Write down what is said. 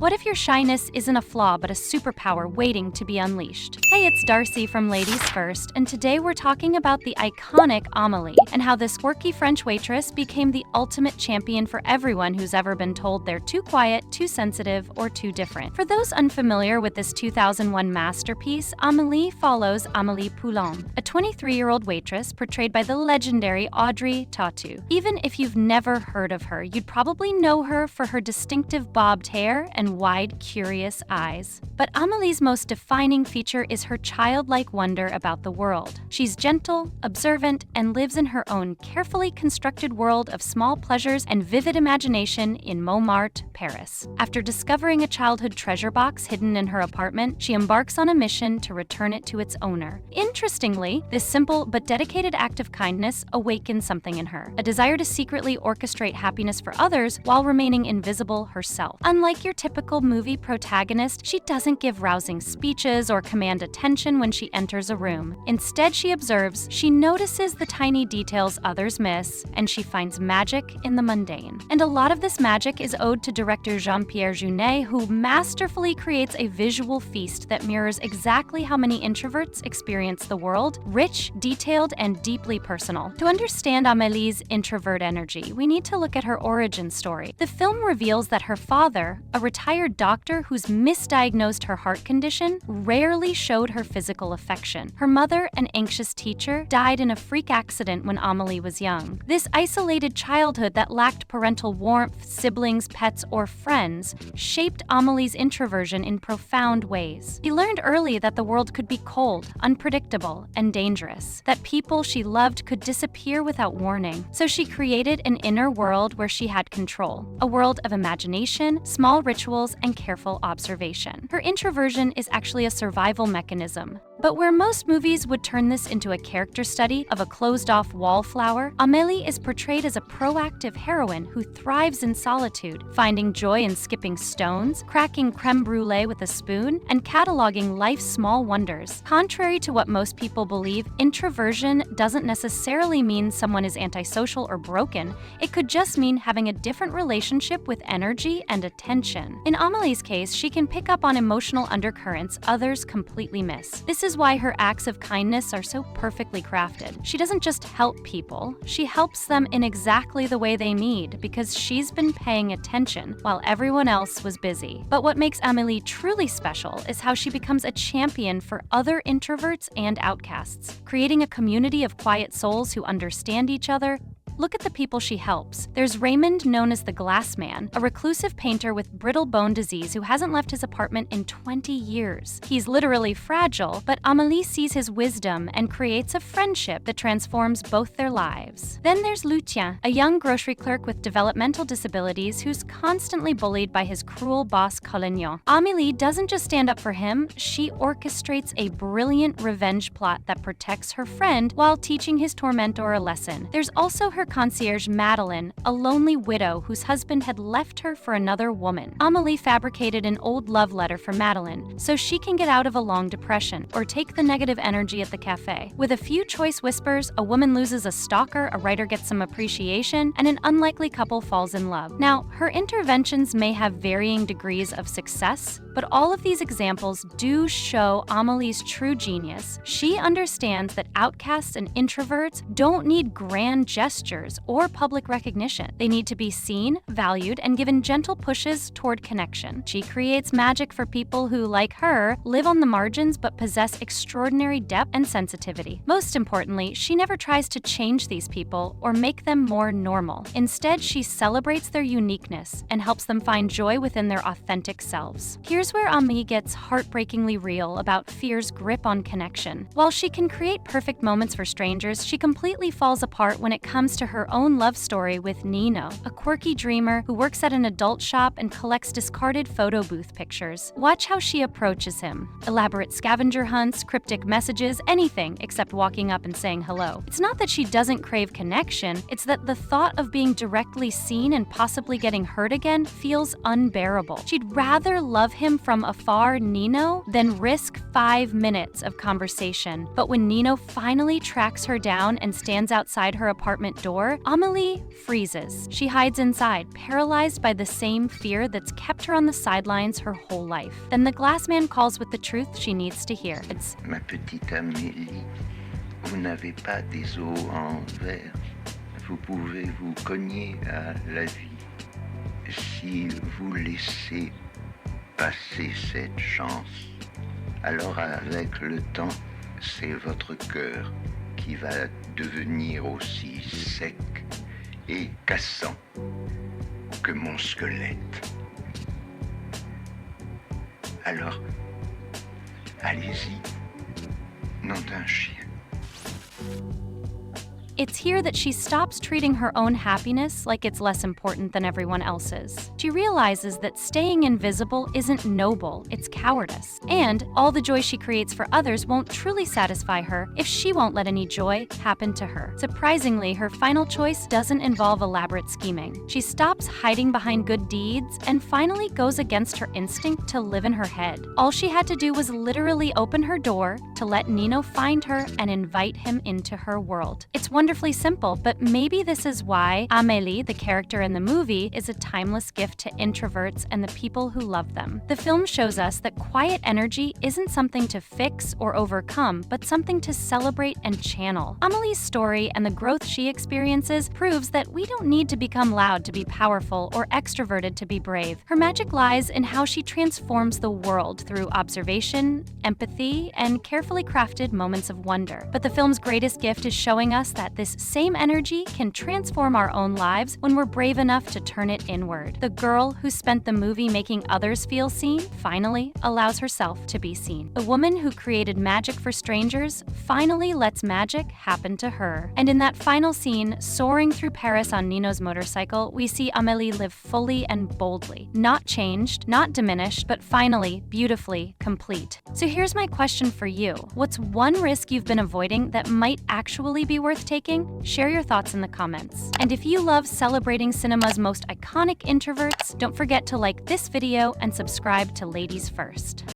What if your shyness isn't a flaw but a superpower waiting to be unleashed? Hey, it's Darcy from Ladies First, and today we're talking about the iconic Amélie and how this quirky French waitress became the ultimate champion for everyone who's ever been told they're too quiet, too sensitive, or too different. For those unfamiliar with this 2001 masterpiece, Amélie follows Amélie Poulain, a 23-year-old waitress portrayed by the legendary Audrey Tautou. Even if you've never heard of her, you'd probably know her for her distinctive bobbed hair and wide, curious eyes. But Amélie's most defining feature is her childlike wonder about the world. She's gentle, observant, and lives in her own carefully constructed world of small pleasures and vivid imagination in Montmartre, Paris. After discovering a childhood treasure box hidden in her apartment, she embarks on a mission to return it to its owner. Interestingly, this simple but dedicated act of kindness awakens something in her, a desire to secretly orchestrate happiness for others while remaining invisible herself. Unlike your typical movie protagonist, she doesn't give rousing speeches or command attention when she enters a room. Instead, she observes, she notices the tiny details others miss, and she finds magic in the mundane. And a lot of this magic is owed to director Jean-Pierre Jeunet, who masterfully creates a visual feast that mirrors exactly how many introverts experience the world: rich, detailed, and deeply personal. To understand Amélie's introvert energy, we need to look at her origin story. The film reveals that her father, a retired doctor who's misdiagnosed her heart condition, rarely showed her physical affection. Her mother, an anxious teacher, died in a freak accident when Amélie was young. This isolated childhood that lacked parental warmth, siblings, pets, or friends shaped Amélie's introversion in profound ways. She learned early that the world could be cold, unpredictable, and dangerous, that people she loved could disappear without warning. So she created an inner world where she had control, a world of imagination, small rituals, and careful observation. Her introversion is actually a survival mechanism. But where most movies would turn this into a character study of a closed-off wallflower, Amélie is portrayed as a proactive heroine who thrives in solitude, finding joy in skipping stones, cracking crème brûlée with a spoon, and cataloging life's small wonders. Contrary to what most people believe, introversion doesn't necessarily mean someone is antisocial or broken. It could just mean having a different relationship with energy and attention. In Amélie's case, she can pick up on emotional undercurrents others completely miss. This is why her acts of kindness are so perfectly crafted. She doesn't just help people, she helps them in exactly the way they need, because she's been paying attention while everyone else was busy. But what makes Amélie truly special is how she becomes a champion for other introverts and outcasts, creating a community of quiet souls who understand each other. Look at the people she helps. There's Raymond, known as the Glass Man, a reclusive painter with brittle bone disease who hasn't left his apartment in 20 years. He's literally fragile, but Amélie sees his wisdom and creates a friendship that transforms both their lives. Then there's Lucien, a young grocery clerk with developmental disabilities who's constantly bullied by his cruel boss Collignon. Amélie doesn't just stand up for him, she orchestrates a brilliant revenge plot that protects her friend while teaching his tormentor a lesson. There's also her concierge Madeleine, a lonely widow whose husband had left her for another woman. Amélie fabricated an old love letter for Madeleine so she can get out of a long depression or take the negative energy at the cafe. With a few choice whispers, a woman loses a stalker, a writer gets some appreciation, and an unlikely couple falls in love. Now, her interventions may have varying degrees of success, but all of these examples do show Amélie's true genius. She understands that outcasts and introverts don't need grand gestures or public recognition. They need to be seen, valued, and given gentle pushes toward connection. She creates magic for people who, like her, live on the margins but possess extraordinary depth and sensitivity. Most importantly, she never tries to change these people or make them more normal. Instead, she celebrates their uniqueness and helps them find joy within their authentic selves. Here's where Amélie gets heartbreakingly real about fear's grip on connection. While she can create perfect moments for strangers, she completely falls apart when it comes to her own love story with Nino, a quirky dreamer who works at an adult shop and collects discarded photo booth pictures. Watch how she approaches him. Elaborate scavenger hunts, cryptic messages, anything except walking up and saying hello. It's not that she doesn't crave connection, it's that the thought of being directly seen and possibly getting hurt again feels unbearable. She'd rather love him from afar, Nino, than risk 5 minutes of conversation. But when Nino finally tracks her down and stands outside her apartment door, door, Amelie freezes. She hides inside, paralyzed by the same fear that's kept her on the sidelines her whole life. Then the glass man calls with the truth she needs to hear. It's, Ma petite Amélie, vous n'avez pas des os en verre. Vous pouvez vous cogner à la vie. Si vous laissez passer cette chance, alors avec le temps, c'est votre cœur qui va devenir aussi sec et cassant que mon squelette. Alors, allez-y, nom d'un chien. It's here that she stops treating her own happiness like it's less important than everyone else's. She realizes that staying invisible isn't noble, it's cowardice. And all the joy she creates for others won't truly satisfy her if she won't let any joy happen to her. Surprisingly, her final choice doesn't involve elaborate scheming. She stops hiding behind good deeds and finally goes against her instinct to live in her head. All she had to do was literally open her door to let Nino find her and invite him into her world. It's wonderfully simple, but maybe this is why Amélie, the character in the movie, is a timeless gift to introverts and the people who love them. The film shows us that quiet energy isn't something to fix or overcome, but something to celebrate and channel. Amélie's story and the growth she experiences proves that we don't need to become loud to be powerful or extroverted to be brave. Her magic lies in how she transforms the world through observation, empathy, and carefully crafted moments of wonder. But the film's greatest gift is showing us that this same energy can transform our own lives when we're brave enough to turn it inward. The girl who spent the movie making others feel seen finally allows herself to be seen. The woman who created magic for strangers finally lets magic happen to her. And in that final scene, soaring through Paris on Nino's motorcycle, we see Amélie live fully and boldly. Not changed, not diminished, but finally, beautifully complete. So here's my question for you. What's one risk you've been avoiding that might actually be worth taking? Share your thoughts in the comments. And if you love celebrating cinema's most iconic introverts, don't forget to like this video and subscribe to Ladies First.